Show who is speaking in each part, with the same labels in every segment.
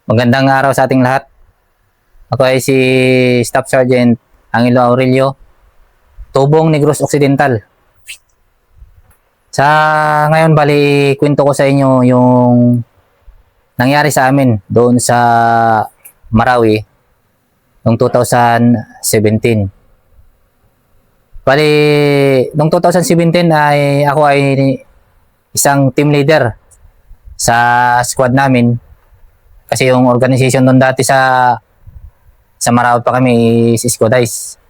Speaker 1: Magandang araw sa ating lahat. Ako ay si Staff Sergeant Angelo Aurelio, Tubong Negros Occidental. Sa ngayon, bali, kwento ko sa inyo yung nangyari sa amin doon sa Marawi noong 2017. Bali, noong 2017 ay ako ay isang team leader sa squad namin. Kasi yung organization doon dati sa Marawi pa kami is squadize.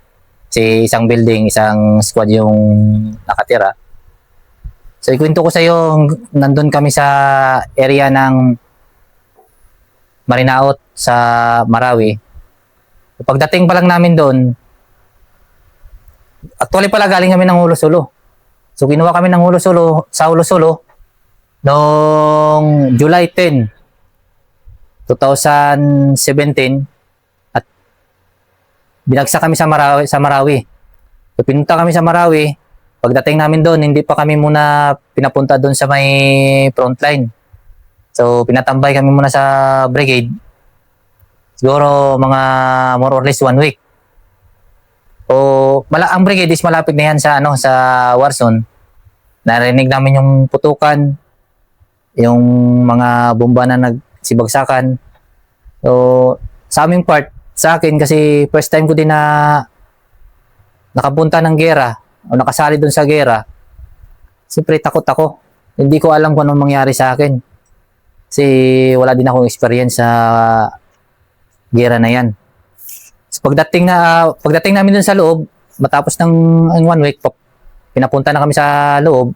Speaker 1: Kasi isang building, isang squad yung nakatira. So ikwento ko sa iyo, nandun kami sa area ng Marinaot sa Marawi. Pagdating pa lang namin doon, actually pala galing kami ng Hulo-Sulo. So kinuha kami ng Hulo-Sulo sa Hulo-Sulo noong July 10, 2017 at binagsak kami sa Marawi. So, pinunta kami sa Marawi. Pagdating namin doon, hindi pa kami muna pinapunta doon sa may frontline. So pinatambay kami muna sa brigade. Siguro mga more or less 1 week. Ang brigade is malapit na yan sa Warzone. Narinig namin yung putukan, yung mga bomba na nagsibagsakan. So, sa aming part, sa akin kasi first time ko din na nakapunta ng gera o nakasali dun sa gera. Siyempre takot ako. Hindi ko alam kung anong mangyari sa akin. Kasi wala din akong experience sa gera na yan. So, pagdating namin dun sa loob, matapos ng 1 week, pinapunta na kami sa loob.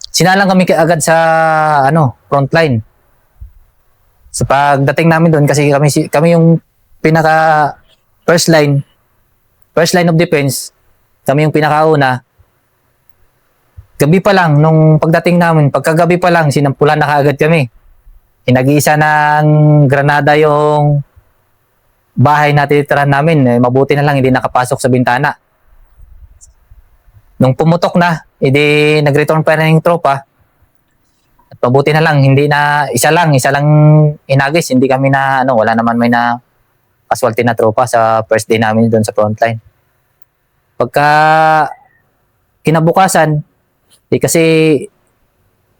Speaker 1: Sinalang kami agad sa frontline. So pagdating namin doon, kasi kami yung pinaka first line of defense, kami yung pinakauna. Gabi pa lang nung pagdating namin, pagkagabi pa lang sinampulan na kaagad kami. Inag-iisa ng granada yung bahay na tinitirahan namin. Mabuti na lang hindi nakapasok sa bintana. Nung pumutok na, edi nag-return pa rin yung tropa. At mabuti na lang, isa lang inagis, hindi kami wala naman may na casualty na tropa sa first day namin doon sa frontline. Pagka kinabukasan, kasi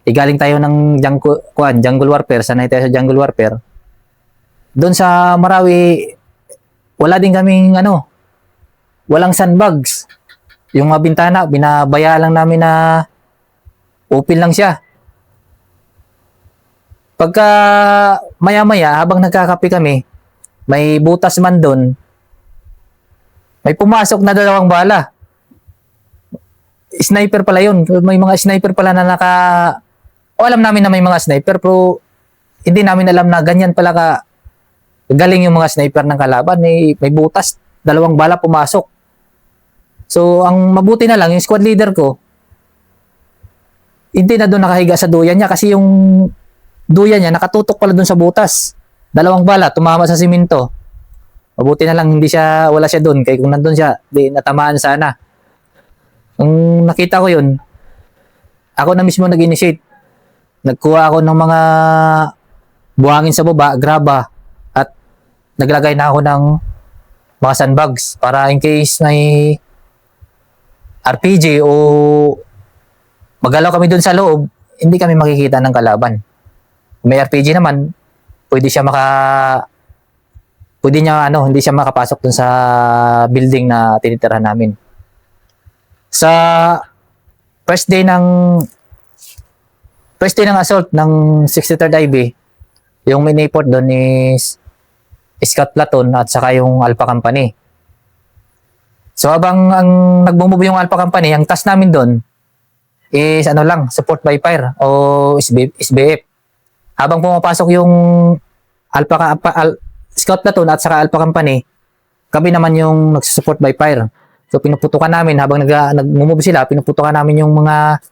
Speaker 1: galing tayo ng jungle warfare, sanay tayo sa jungle warfare. Doon sa Marawi, wala din kaming walang sandbags. Yung mga bintana, binabaya lang namin na open lang siya. Pagka maya-maya, habang nagkakape kami, may butas man doon, may pumasok na 2 bala. Sniper pala yun. May mga sniper pala na alam namin na may mga sniper, pero hindi namin alam na ganyan pala galing yung mga sniper ng kalaban. May butas, 2 bala pumasok. So, ang mabuti na lang, yung squad leader ko, hindi na doon nakahiga sa duyan niya kasi yung duyan niya nakatutok pala doon sa butas. 2 bala, tumama sa simento. Mabuti na lang wala siya doon. Kaya kung nandun siya, di natamaan sana. Nung nakita ko yun, ako na mismo nag-initiate. Nagkuha ako ng mga buhangin sa baba, graba, at naglagay na ako ng mga sandbags para in case may RPG o magalaw kami dun sa loob, hindi kami makikita ng kalaban. Kung may RPG naman, hindi siya makapasok dun sa building na tinitirahan namin. Sa first day ng assault ng 63rd IB, yung main report doon is Scout Platoon at saka yung Alpha Company. So habang nagmo-move yung Alpha Company, ang task namin doon is support by fire o SBF. Habang pumapasok yung Scout Platoon at saka Alpha Company, kami naman yung nagsusupport by fire. So pinuputukan namin habang nag-move sila, pinuputukan namin yung mga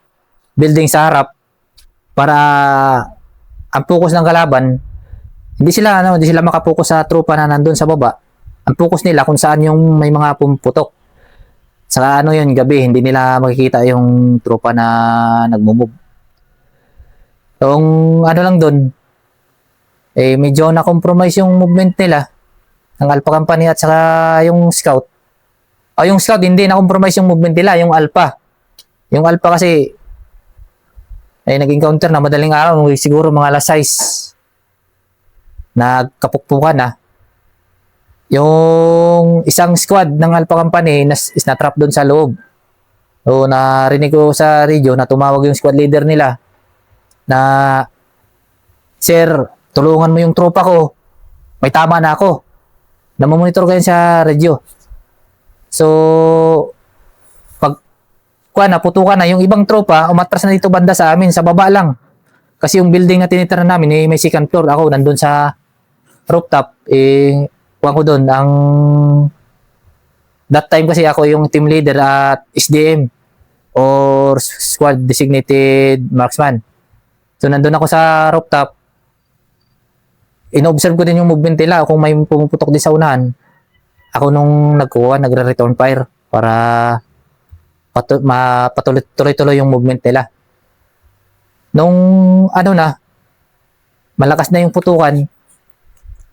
Speaker 1: building sa harap para ang focus ng kalaban, hindi sila makapokus sa tropa na nandun sa baba. Ang focus nila kung saan yung may mga pumuputok. Sa gabi, hindi nila makikita yung tropa na nagmumove. Yung lang doon, medyo na-compromise yung movement nila ng Alpha Company at saka yung Scout. Yung Scout, hindi na-compromise yung movement nila, yung Alpha. Yung Alpha kasi, nag-encounter na madaling araw, siguro mga alas 6. Nagkapukpukan na. Yung isang squad ng Alpha Company is na-trap doon sa loob. So, narinig ko sa radio na tumawag yung squad leader nila na, "Sir, tulungan mo yung tropa ko. May tama na ako." Namomonitor kayo sa radio. So, naputukan na. Yung ibang tropa, umatras na dito banda sa amin, sa baba lang. Kasi yung building na tinitira namin, may second floor. Ako, nandun sa rooftop. Kuha ko doon. That time kasi ako yung team leader at SDM or Squad Designated Marksman. So, nandun ako sa rooftop. In-observe ko din yung movement nila kung may pumuputok din sa unahan. Ako nung nagre-return fire para patuloy-tuloy yung movement nila. Nung malakas na yung putukan,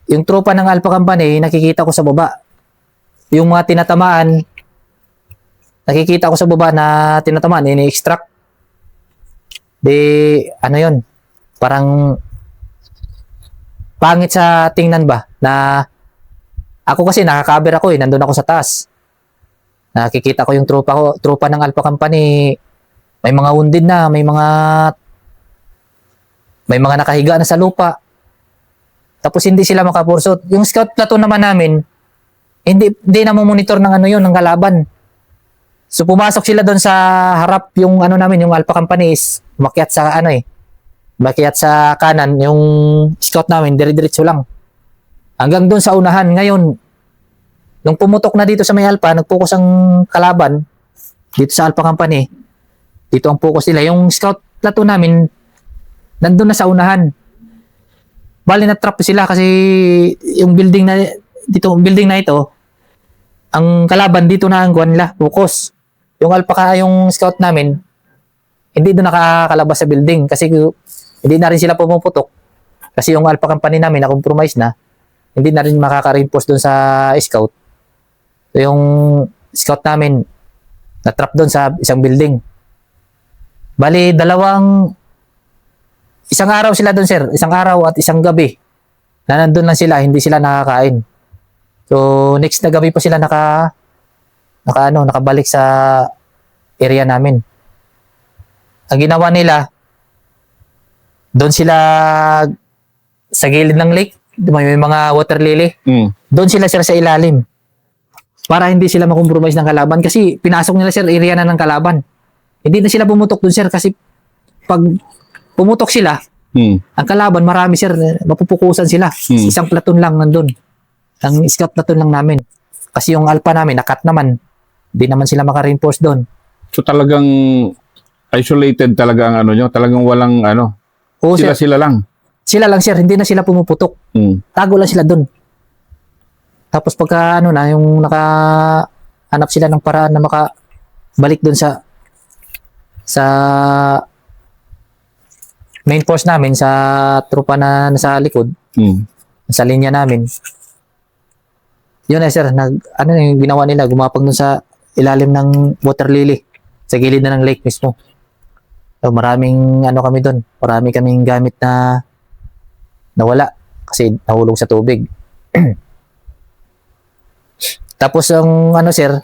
Speaker 1: yung tropa ng Alpha Company, nakikita ko sa baba. Yung mga tinatamaan, nakikita ko sa baba na tinatamaan, ini-extract. Yun, parang pangit sa tingnan ba na ako kasi nakaka-cover ako nandun ako sa taas. Nakikita ko yung tropa ng Alpha Company, may mga wounded na, may mga nakahiga na sa lupa. Tapos hindi sila makapursot. Yung scout platoon naman namin, hindi na monitor ng ng kalaban. So pumasok sila doon sa harap yung namin, yung Alpha Company is umakyat sa umakyat sa kanan, yung scout namin, dire-diretso lang. Hanggang doon sa unahan. Ngayon, nung pumutok na dito sa may Alpha, nag-focus ang kalaban dito sa Alpha Company. Dito ang focus nila. Yung scout platoon namin, nandun na sa unahan. Bali na-trap sila kasi yung building na ito, ang kalaban dito na ang nila, focus. Yung yung scout namin, hindi doon nakakalabas sa building kasi hindi na rin sila pumuputok. Kasi yung Alpha Company namin na-compromise na, hindi na rin makaka-reinforce doon sa scout. So yung scout namin, na-trap doon sa isang building. Bali, isang araw sila doon, sir. Isang araw at isang gabi na nandun lang sila, hindi sila nakakain. So, next na gabi pa sila nakabalik sa area namin. Ang ginawa nila, doon sila sa gilid ng lake, may mga water lily. Doon sila, sir, sa ilalim. Para hindi sila makompromise ng kalaban kasi pinasok nila, sir, area na ng kalaban. Hindi na sila pumutok doon, sir, kasi pag pumutok sila, ang kalaban, marami, sir, mapupukusan sila. Isang platoon lang nandun. Ang scout platoon lang namin. Kasi yung Alpha namin, nakat naman. Hindi naman sila maka-reinforce doon.
Speaker 2: So talagang isolated talaga ang nyo? Talagang walang
Speaker 1: Oo, sir.
Speaker 2: Sila lang?
Speaker 1: Sila lang, sir. Hindi na sila pumuputok. Tago lang sila doon. Tapos pagka yung nakahanap sila ng paraan na makabalik doon sa main force namin, sa tropa na nasa likod, sa linya namin. Yun na, sir, yung ginawa nila, gumapag dun sa ilalim ng water lily, sa gilid na ng lake mismo. So, maraming kami dun, marami kaming gamit na nawala kasi nahulog sa tubig. Tapos ang sir,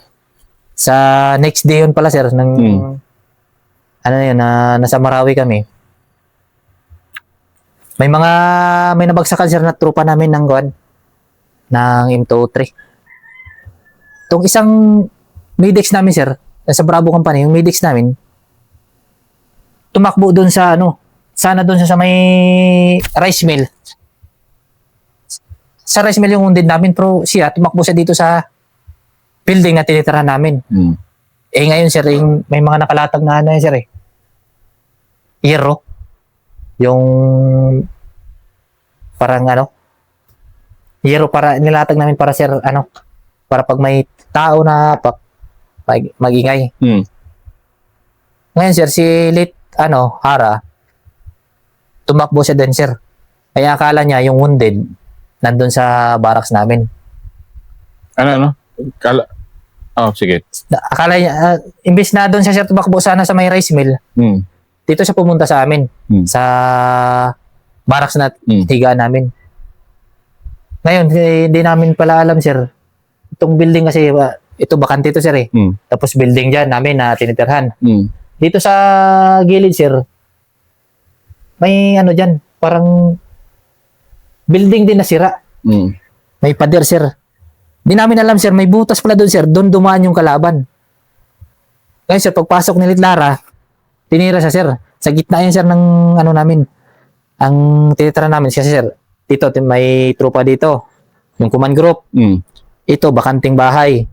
Speaker 1: sa next day yun pala, sir, nasa Marawi kami. May nabagsakan, sir, na tropa namin ng M203. Itong isang Midex namin, sir, sa Bravo Company, yung Midex namin, tumakbo doon sa sana doon sa may rice mill. Sa rice mill yung wounded namin, pero siya, tumakbo siya dito sa building na tinitirahan namin. Ngayon, sir, may mga nakalatag na sir, hero. Yung parang hero para nilatag namin para, sir, para pag may tao na magingay. Ngayon, sir, si Late Hara, tumakbo siya din, sir. Kaya akala niya yung wounded nandun sa barracks namin.
Speaker 2: Ano? Sige.
Speaker 1: Akala niya, imbis na doon siya tumakbo sana sa may rice mill,
Speaker 2: Mm.
Speaker 1: dito siya pumunta sa amin, sa barracks na higaan namin. Ngayon, hindi namin pala alam, sir. Itong building kasi, ito bakante ito, sir eh. Tapos building dyan namin na tinitirhan. Dito sa gilid, sir, may ano dyan, parang building din na sira. May pader, sir. Di namin alam, sir, may butas pala doon, sir. Doon dumaan yung kalaban. Ngayon, sir, pagpasok ni Litlara, tinira siya, sir. Sa gitna yan, sir, ng ano namin. Ang tinitira namin, kasi, sir, dito, may trupa dito. Yung command group. Ito, bakanting bahay.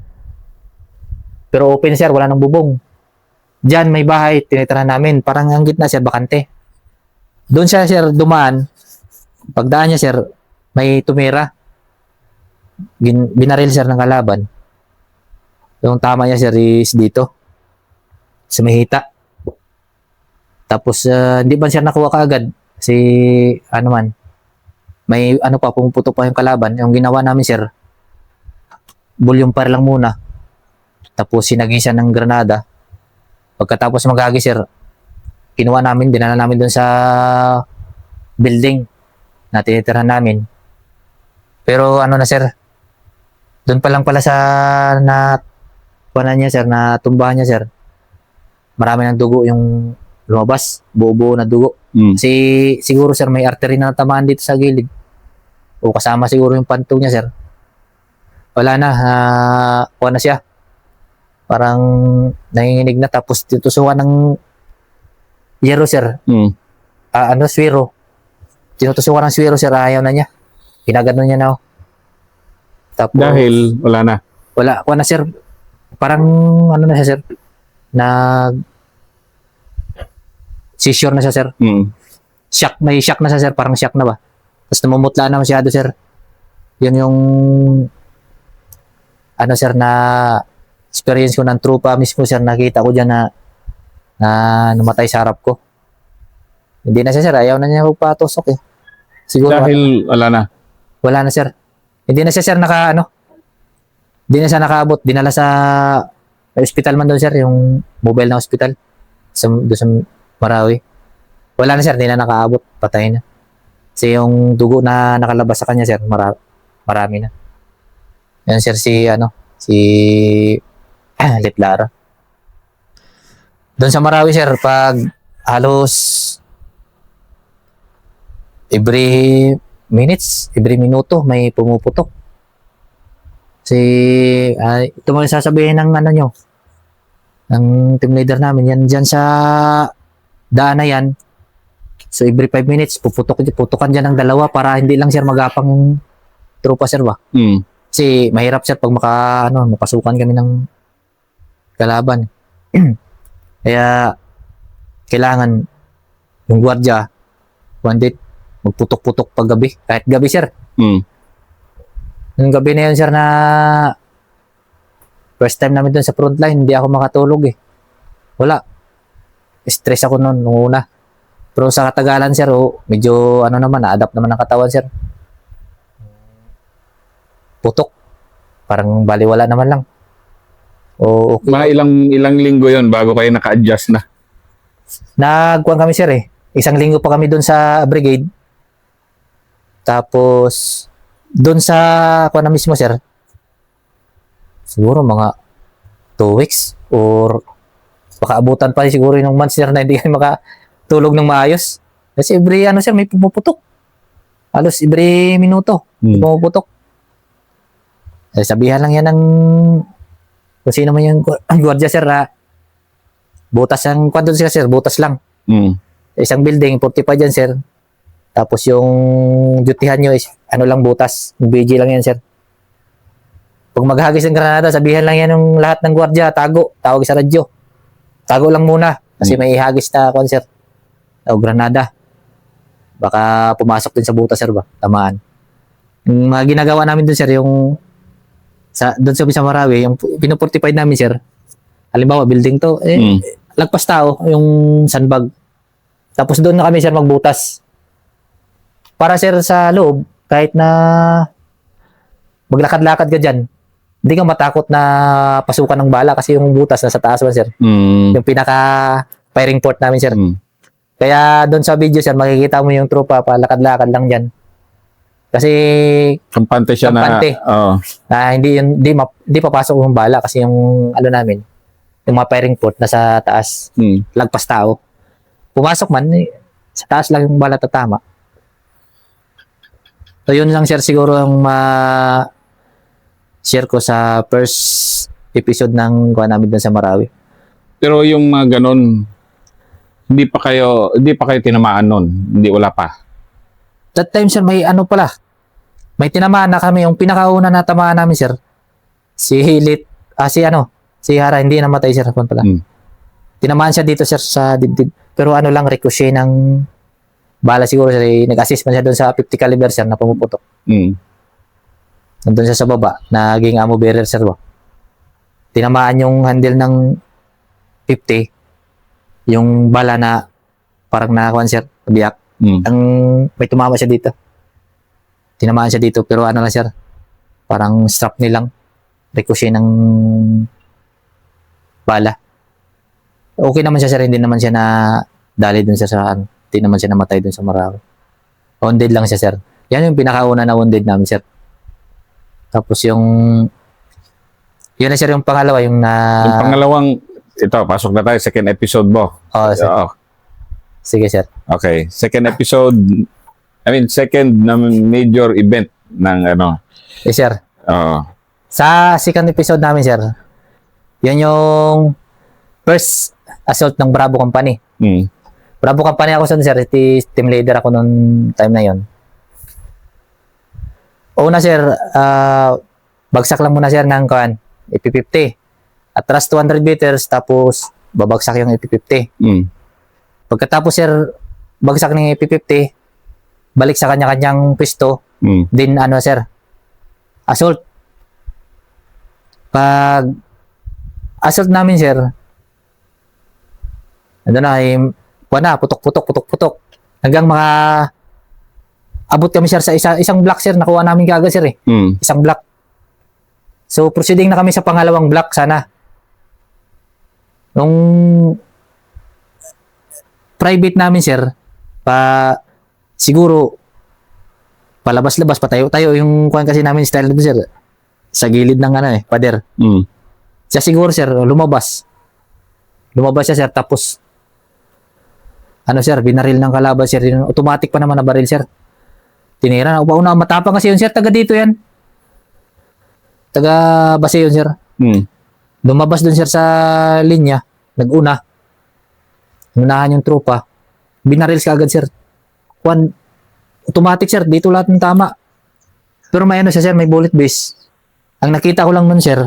Speaker 1: Pero open, sir, wala nang bubong. Diyan, may bahay, tinitira namin. Parang ang gitna, sir, bakante. Doon siya, sir, dumaan. Pagdaan niya, sir, may tumira. Binaril, sir, ng kalaban. Yung tama niya, sir, is dito. Sa Mahita. Tapos, hindi ba, sir, nakuha kaagad? Kasi, ano man, may ano pa, pumuputok pa yung kalaban. Yung ginawa namin, sir, bulyumpar lang muna. Tapos, sinagisa ng granada. Pagkatapos maghagi, sir, kinuha namin, dinala namin doon sa building na tinitirahan namin. Pero ano na, sir, doon pa lang pala sa niya, sir, na tumbahan niya, sir, marami ng dugo yung lumabas, buo-buo na dugo. Kasi siguro, sir, may artery na natamaan dito sa gilid. O kasama siguro yung pantog niya, sir. Wala na, kuha na siya. Parang nanginginig na, tapos tinutusukan ng yero, sir. Swero. Tinutusukan ng swero, sir, ayaw na niya. Pinagano niya na. Tapos,
Speaker 2: Dahil wala na.
Speaker 1: Wala, kuha na, sir. Parang, ano na siya, sir, seizure na siya, sir. Shock, may shock na siya, sir. Parang shock na ba? Tapos namumutla na masyado, sir. Yun yung ano, sir, na experience ko ng trupa mismo, sir. Nakita ko dyan na namatay sa harap ko. Hindi na siya, sir. Ayaw na niya magpatusok eh. Siguro
Speaker 2: Dahil wala na.
Speaker 1: wala na, sir. Hindi na siya, sir, hindi na siya nakaabot. Dinala sa hospital man doon, sir. Yung mobile na hospital. Doon sa Marawi. Wala na, sir. Hindi na nakaabot. Patay na. Kasi yung dugo na nakalabas sa kanya, sir, marami na. Yan, sir, si Litlara. Doon sa Marawi, sir, pag halos every minuto may pumuputok. Kasi ito mo sasabihin ng ng team leader namin, yan dyan sa daan na yan. So every 5 minutes puputukan dyan ng dalawa para hindi lang, sir, magapang yung trupa, sir, ba? Kasi mahirap, sir, pag mapasukan kami ng kalaban. Kaya kailangan yung gwardiya magputok-putok pag gabi. Kahit gabi, sir. Yung gabi na yun, sir, na first time namin doon sa frontline, hindi ako makatulog eh. Wala. Stress ako noon, nung una. Pero sa katagalan, sir, medyo na-adapt naman ang katawan, sir. Putok. Parang baliwala naman lang. Okay.
Speaker 2: Mga ilang linggo yon bago kayo naka-adjust na.
Speaker 1: Nagkuhan kami, sir eh. 1 linggo pa kami doon sa brigade. Tapos, doon sa kuha na mismo, sir, siguro mga 2 weeks or baka abutan pa siguro yung months, sir, na hindi kami makatulog ng maayos. Kasi every, sir, may pumuputok. Halos every minuto, may pumuputok. Sabihan lang yan ng kung sino man yung gwardiya, sir, butas ang kwento siya, sir, butas lang. Isang building, 45 dyan, sir. Tapos yung dutyhan nyo is lang, butas. Yung BG lang yan, sir. Pag maghagis ng granada, sabihan lang yan ng lahat ng gwardiya, tago, tawag sa radyo. Tago lang muna. Kasi may ihagis na concert. O granada. Baka pumasok din sa butas, sir, ba? Tamaan. Yung mga ginagawa namin dun, sir, yung doon sa Marawi, yung pinuportified namin, sir. Halimbawa, building to, lagpas tao, yung sandbag. Tapos doon na kami, sir, magbutas. para sir sa loob, kahit na maglakad-lakad ka dyan, hindi ka matakot na pasukan ng bala kasi yung butas nasa taas man, sir. Yung pinaka firing port namin, sir. Kaya doon sa video, sir, makikita mo yung tropa palakad-lakad lang dyan. Kasi
Speaker 2: Kampante siya
Speaker 1: Kampante.
Speaker 2: na,
Speaker 1: hindi papasok yung bala kasi yung ano namin, yung mga firing port nasa taas, lagpas tao. Pumasok man, sa taas lang yung bala tatama. So yun lang, sir, siguro ang share ko sa first episode ng kuha namin doon sa Marawi.
Speaker 2: Pero yung mga ganun, hindi pa kayo tinamaan nun. Hindi, wala pa.
Speaker 1: That time, sir, may ano pala. May tinamaan na kami. Yung pinakauna na tamaan namin, sir. Si Hara, hindi namatay, sir. Pala. Tinamaan siya dito, sir, sa dibdib. Pero ano lang, ricochet ng bala siguro, sir. Nag-assist man siya doon sa 50 caliber, sir, na pumuputok. Nandun siya sa baba, naging ammo bearer, sir. Tinamaan yung handle ng 50, yung bala na parang nakakuan, sir, biyak. Ang may tumama siya dito. Tinamaan siya dito, pero ano lang, sir, parang strap nilang ricochet ng bala. Okay naman siya, sir, hindi naman siya na dali dun sa hindi naman siya namatay dun sa Marawi. Wounded lang siya, sir. Yan yung pinakauna na wounded namin, sir. Tapos yun na, sir, yung pangalawa, yung
Speaker 2: pangalawang, ito, pasok na tayo, second episode mo.
Speaker 1: Sir. Sige, sir.
Speaker 2: Okay, second na major event ng ano.
Speaker 1: Yes, sir.
Speaker 2: Oo.
Speaker 1: Sa second episode namin, sir, yan yung first assault ng Bravo Company. Bravo Company ako, sir. Team leader ako noong time na yon. Una, sir, bagsak lang muna, sir, ng EP50. Atras 200 meters, tapos babagsak yung EP50. Pagkatapos, sir, bagsak ng EP50, balik sa kanya-kanyang pisto, din, sir, assault. Pag assault namin, sir, putok. Hanggang abot kami, sir, sa isang block, sir, nakuha namin kagad, sir, isang block. So, proceeding na kami sa pangalawang block, sana. Nung private namin, sir, siguro, palabas-labas, patayo-tayo yung kuhan kasi namin style dito, sir. Sa gilid ng pader. Siya siguro, sir, lumabas. Lumabas siya, sir, tapos, sir, binaril ng kalaban, sir. Automatic pa naman na baril, sir. Tinira na. Una, matapang kasi yun, sir. Taga dito yan. Taga base yun, sir. Lumabas dun, sir, sa linya. Nag-una. Unahan yung tropa. Binaril ka agad, sir. Automatic, sir. Dito lahat ng tama. Pero may siya, sir. May bullet base. Ang nakita ko lang nun, sir.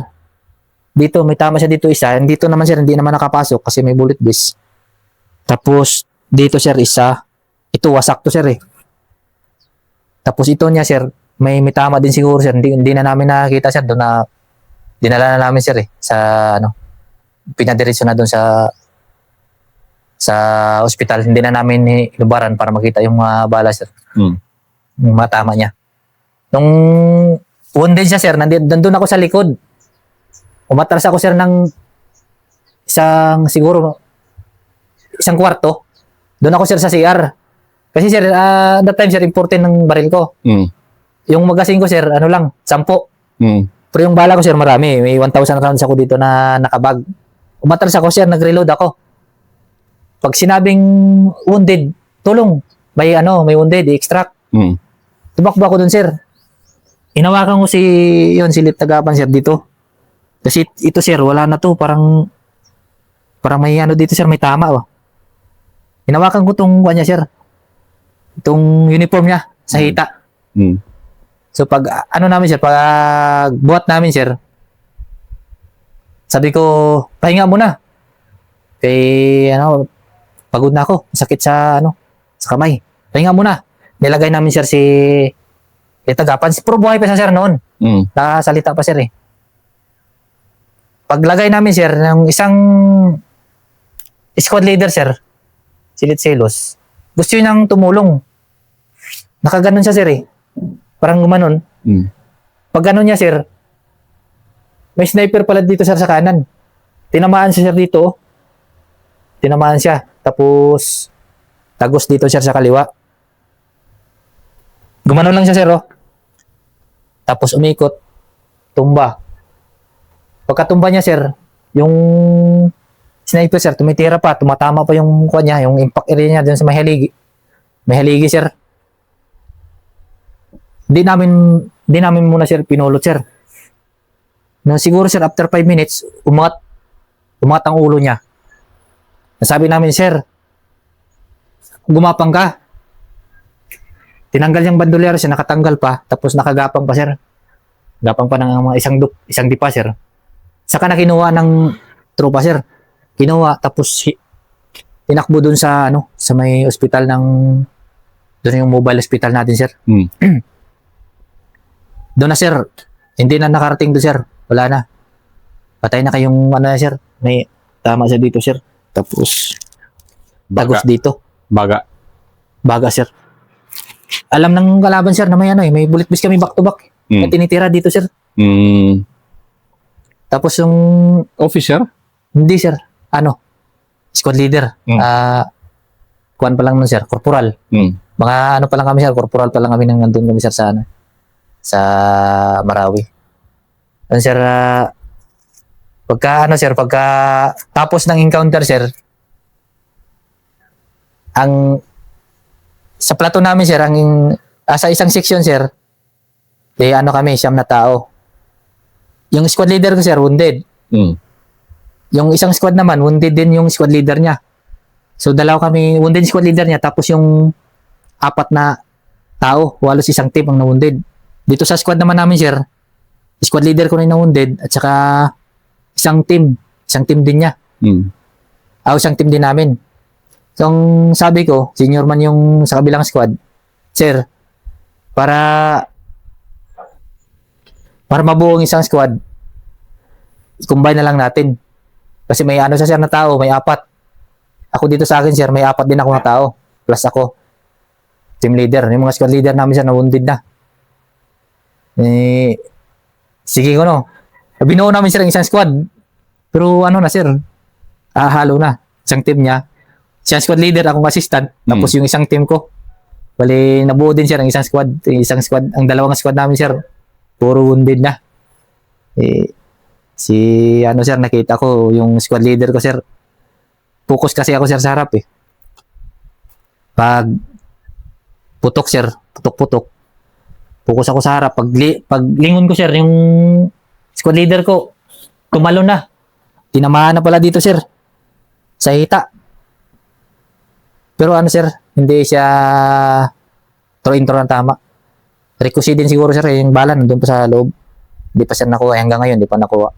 Speaker 1: Dito, may tama siya dito isa. Dito naman, sir, hindi naman nakapasok kasi may bullet base. Tapos, dito, sir, isa. Ito, wasak to, sir, Tapos ito niya, sir, may tama din siguro, sir. Hindi na namin nakakita, sir. Doon na, dinala na namin, sir, sa, pinadiretso na doon sa ospital. Hindi na namin inubaran para makita yung mga bala, sir. Yung mga tama niya. Nung wounded siya, sir, nandun ako sa likod. Umatras ako, sir, ng isang kwarto. Doon ako, sir, sa CR. Kasi, sir, that time, sir, important ng baril ko. Yung magasin ko, sir, 10. Pero yung bala ko, sir, marami. May 1,000 rounds ako dito na nakabag. Umatras ako, sir, nag-reload ako. Pag sinabing wounded, tulong. May wounded, i-extract. Tumakbo ako dun, sir. Inawakan ko si Lit Tagapan, sir, dito. Kasi ito, sir, wala na to. Parang may dito, sir, may tama. Inawakan ko tong kanya, sir. Itong uniform niya sa hita. So pag namin, sir, pag buhat namin, sir, sabi ko, pahinga muna. Pagod na ako. Sakit sa kamay. Pahinga muna. Nilagay namin, sir, si Tagapan. Puro buhay pa siya, sir, noon. Nakasalita pa, sir, Paglagay namin, sir, ng isang squad leader, sir, si Litselos, gusto yun nang tumulong. Nakaganon siya, sir, eh. Parang gumanon.
Speaker 2: Mm.
Speaker 1: Pag ganon niya, sir, may sniper pala dito, sir, sa kanan. Tinamaan siya, sir, dito, oh. Tinamaan siya. Tapos, tagos dito, sir, sa kaliwa. Gumanon lang siya, sir, oh. Tapos, umikot. Tumba. Pagkatumba niya, sir, yung sniper, sir, tumitira pa. Tumatama pa yung kuha niya, yung impact area niya dun sa may haligi. May haligi, sir. Di namin muna, sir, pinulot, sir. Na siguro, sir, after 5 minutes, umangat ang ulo niya. Nasabi namin, sir, gumapang ka. Tinanggal yung bandolero siya, nakatanggal pa, tapos nakagapang pa, sir. Gapang pa ng mga isang dipa, sir. Saka na kinuha ng tropa, sir. Kinuha, tapos tinakbo dun sa, sa may ospital ng, dun yung mobile hospital natin, sir.
Speaker 2: Mm.
Speaker 1: Doon na, sir. Hindi na nakarating doon, sir. Wala na. Patay na kayong, sir. May tama siya dito, sir. Tapos, tagos dito.
Speaker 2: Baga.
Speaker 1: Baga, sir. Alam ng kalaban, sir, na may may bullet beast kami back to back.
Speaker 2: Mm.
Speaker 1: May tinitira dito, sir.
Speaker 2: Mm.
Speaker 1: Tapos yung,
Speaker 2: Officer?
Speaker 1: hindi, sir. Squad leader.
Speaker 2: Mm.
Speaker 1: Kuwan pa lang nun, sir. Corporal.
Speaker 2: Mm.
Speaker 1: Mga pa lang kami, sir. Corporal pa lang kami nang nandun kami, sir, sa Marawi. Sir, pagka tapos ng encounter, sir, sa plato namin, sir, sa isang section, sir, kami, 9 na tao. Yung squad leader ko, sir, wounded.
Speaker 2: Mm.
Speaker 1: Yung isang squad naman, wounded din yung squad leader niya. So, dalawa kami, wounded squad leader niya, tapos yung 4 na tao, halos isang team ang na-wounded. Dito sa squad naman namin, sir, squad leader ko rin na-wounded, at saka isang team din niya.
Speaker 2: Mm.
Speaker 1: Isang team din namin. So, ang sabi ko, senior man yung sa kabilang squad, sir, para mabuo ang isang squad, i-combine na lang natin. Kasi may siya, sir, na tao, may 4. Ako dito sa akin, sir, may 4 din ako na tao. Plus ako, team leader. Yung mga squad leader namin, sir, na-wounded na. Sige ko, no. Binuo namin, sir, ang isang squad. Pero sir, halo na. Isang team niya. Siya squad leader, akong assistant. Tapos yung isang team ko. Bali, nabuo din, sir, ang isang squad. Ang dalawang squad namin, sir, puro wounded na. Sir, nakita ko, yung squad leader ko, sir, focus kasi ako, sir, sa harap, eh. Pag putok, sir, putok. Focus ako sa harap. Pag lingon ko, sir, yung squad leader ko, tumalo na. Tinamaan na pala dito, sir. Sa hita. Pero sir, hindi siya intro ng tama. Ricochet din siguro, sir, yung bala nandun pa sa loob. Hindi pa, sir, nakuha. Hanggang ngayon, hindi pa nakuha.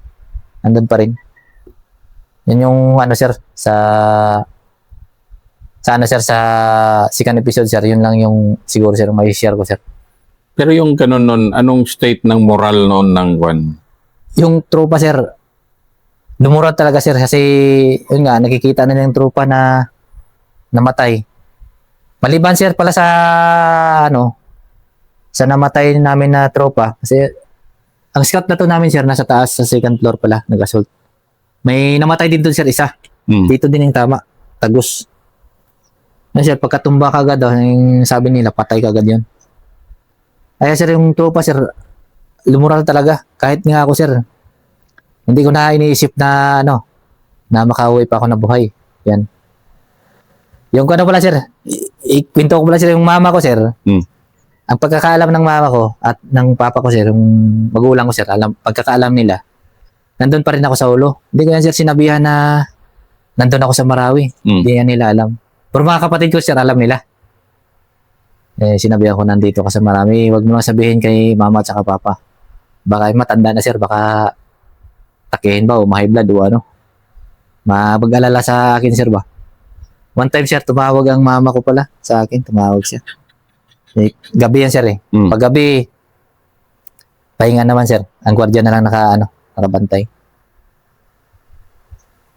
Speaker 1: Nandun pa rin. Yun yung, sir, sa second episode, sir, yun lang yung siguro, sir, may share ko, sir.
Speaker 2: Pero yung ganun nun, anong state ng moral noon ng Juan?
Speaker 1: Yung tropa, sir, lumurad talaga, sir, kasi yun nga, nakikita na yung tropa na namatay. Maliban, sir, pala sa sa namatay namin na tropa, kasi ang scout na to namin, sir, nasa taas sa second floor pala, nag-assault. May namatay din doon, sir, isa.
Speaker 2: Mm.
Speaker 1: Dito din yung tama, tagos. Sir, pagkatumba kagad, yung sabi nila, patay kagad yun. Kaya, sir, yung tropa, sir, lumural talaga. Kahit nga ako, sir, hindi ko na iniisip na, na makauwi pa ako na buhay. Yan. Yung pala, sir, ikwento ko pala, sir, yung mama ko, sir.
Speaker 2: Mm.
Speaker 1: Ang pagkakaalam ng mama ko at ng papa ko, sir, yung magulang ko, sir, pagkakaalam nila, nandun pa rin ako sa ulo. Hindi ko yan, sir, sinabihan na nandun ako sa Marawi.
Speaker 2: Mm.
Speaker 1: Hindi yan nila alam. Pero mga kapatid ko, sir, alam nila. Sinabihan ko nandito ka sa Marawi. Huwag mo sabihin kay mama at saka papa. Baka matanda na, sir, baka takihin ba o ma-high blood o mapag-alala sa akin, sir, ba? One time, sir, tumawag ang mama ko pala sa akin. Tumawag siya. Gabi yan, sir, eh.
Speaker 2: Mm.
Speaker 1: Pag gabi, pahinga naman, sir. Ang gwardiya na lang nakabantay.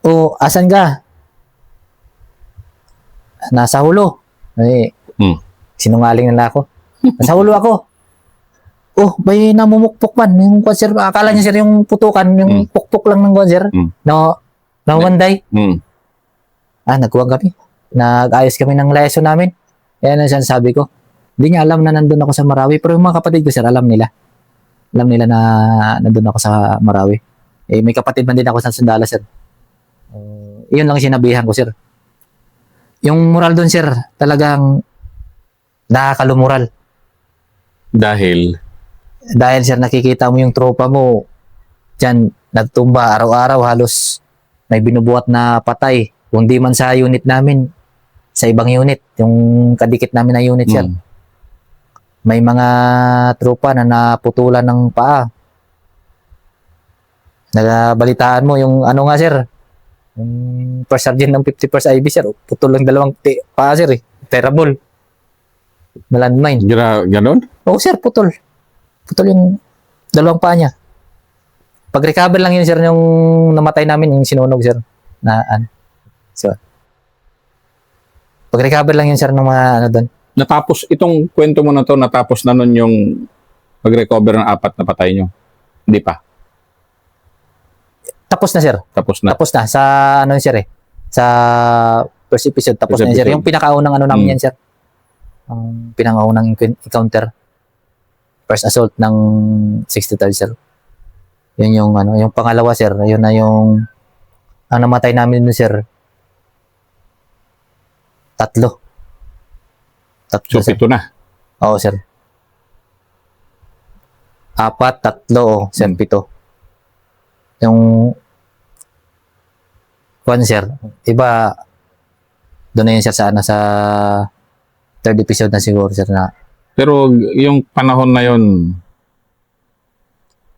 Speaker 1: O, asan ka? Nasa hulo.
Speaker 2: Mm.
Speaker 1: Sinungaling na ako. Sa ulo ako. Oh, may namumukpok man. Yung kwan, sir, akala niya sir yung putukan, yung pukpok lang ng kwan, sir. No, nawanday. Nagkuwag kami. Nag-ayos kami ng lesson namin. Kaya na sabi ko, hindi niya alam na nandun ako sa Marawi. Pero yung mga kapatid ko, sir, alam nila. Alam nila na nandun ako sa Marawi. May kapatid man din ako sa Sandala, sir. Iyon lang sinabihan ko, sir. Yung moral doon, sir, talagang nakakalumural.
Speaker 2: Dahil
Speaker 1: Dahil, sir, nakikita mo yung tropa mo dyan, nagtumba araw-araw, halos may binubuhat na patay. Kung di man sa unit namin, sa ibang unit, yung kadikit namin na unit, sir. May mga tropa na naputulan ng paa. Nagabalitaan mo yung ano nga, sir, yung first sergeant ng 51st IB, sir, putol lang dalawang paa, sir, eh. Terrible. Na landmine.
Speaker 2: ganon?
Speaker 1: Oo, sir, putol. Putol yung dalawang paa niya. Pag-recover lang yun, sir, yung namatay namin, yung sinunog, sir. So, pag-recover lang yun, sir, ng mga ano doon.
Speaker 2: Natapos, itong kwento mo na to, natapos na nun yung pag-recover ng 4 na patay nyo? Hindi pa?
Speaker 1: Tapos na, sir.
Speaker 2: Tapos na?
Speaker 1: Tapos na. Sa, ano yun, sir, eh. Sa first episode, tapos
Speaker 2: First
Speaker 1: na yun, sir.
Speaker 2: episode.
Speaker 1: Yung pinakaunang ano namin yan, sir. Ang pinakaunang encounter. First assault ng 63rd, sir. Yun yung, ano, yung pangalawa, sir. Yun na yung, ang namatay namin dun, sir. 3. 3,
Speaker 2: So,
Speaker 1: sir.
Speaker 2: 7 na.
Speaker 1: Oo, sir. 4, 3, sir, 7. Yung kwan, sir, iba doon na yun, sir, sa ano, sa 3rd episode na siguro, sir, na
Speaker 2: Pero yung panahon na yon,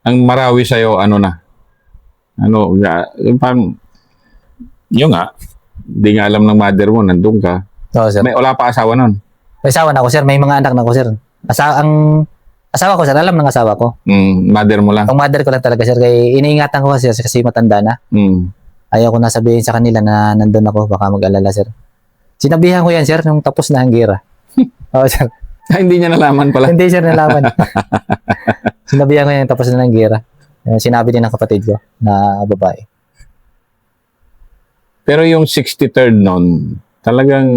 Speaker 2: ang Marawi sa'yo, ano na? Ano, yung parang, yun nga, hindi nga alam ng mother mo, nandun ka.
Speaker 1: oo, sir.
Speaker 2: Wala pa asawa nun.
Speaker 1: May asawa na ako, sir. May mga anak na ako, sir. Ang asawa ko, sir, alam ng asawa ko.
Speaker 2: Mother mo lang.
Speaker 1: Ang mother ko lang talaga, sir, kaya iniingatan ko kasi, kasi matanda na. Ayaw ko na sabihin sa kanila na nandun ako, baka mag-alala, sir. Sinabihan ko yan, sir, nung tapos na ang gira. Oo, sir.
Speaker 2: Hindi niya nalaman pala.
Speaker 1: Hindi, sir, nalaman. Sinabihan ko yan, tapos na ng gira. Sinabi din ng kapatid ko na babae.
Speaker 2: Pero yung 63rd nun, talagang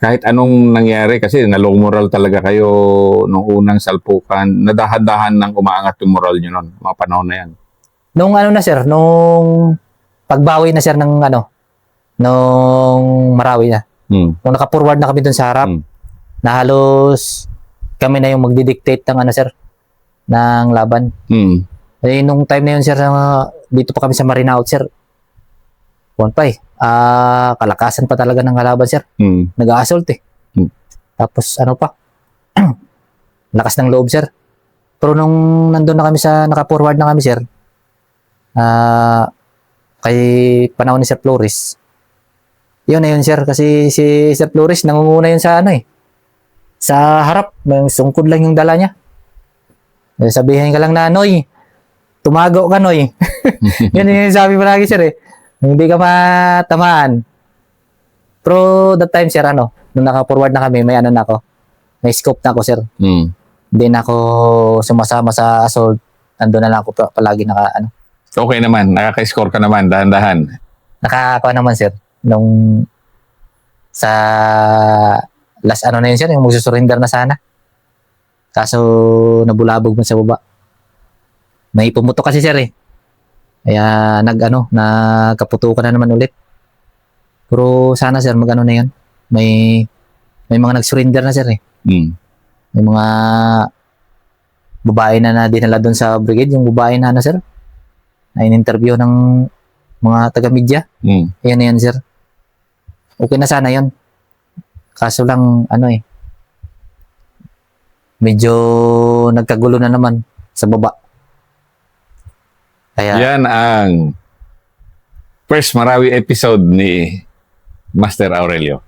Speaker 2: kahit anong nangyari, kasi na-low moral talaga kayo nung unang salpukan, nadahan-dahan ng umaangat yung moral nyo nun, mga panahon na yan.
Speaker 1: Nung ano na, sir, nung pagbawi na, sir, ng ano, nung Marawi na. Nung naka-forward na kami dun sa harap, na halos kami na yung magdidictate ng ano, sir, ng laban. Nung time na yun, sir, dito pa kami sa Marinao, sir, kalakasan pa talaga ng kalaban, sir. Nag-a-assault, eh. Tapos, ano pa, lakas ng loob, sir. Pero nung nandun na kami naka-forward na kami, sir, kay panahon ni Sir Flores, yun na yun, sir, kasi si Sir Flores nangunguna yun sa ano, eh, sa harap, may sungkod lang yung dala niya. Sabihin ka lang na, Noy, tumago ka, Noy. Yun yung sabi mo lagi, sir, eh. Hindi ka matamaan. Pero that time, sir, nung naka-forward na kami, may ano na ako, may scope na ako, sir. Hindi na ako sumasama sa assault. Nandun na lang ako palagi
Speaker 2: Okay naman, nakaka-score ka naman, dahan-dahan.
Speaker 1: Nakakakuha naman, sir. Nung sa last na yun, sir, yung magsusurrender na sana. Kaso nabulabog mo sa baba. May pumutok kasi, sir, eh. Kaya nagkaputukan na naman ulit. Pero sana, sir, na yun. May mga nag-surrender na, sir, eh. May mga babae na dinala doon sa brigade, yung babae na sir, na in-interview ng mga taga-media. Yan na yan, sir. Okay na sana yun. Kaso lang, medyo nagkagulo na naman sa baba. Kaya,
Speaker 2: Yan ang first Marawi episode ni Master Aurelio.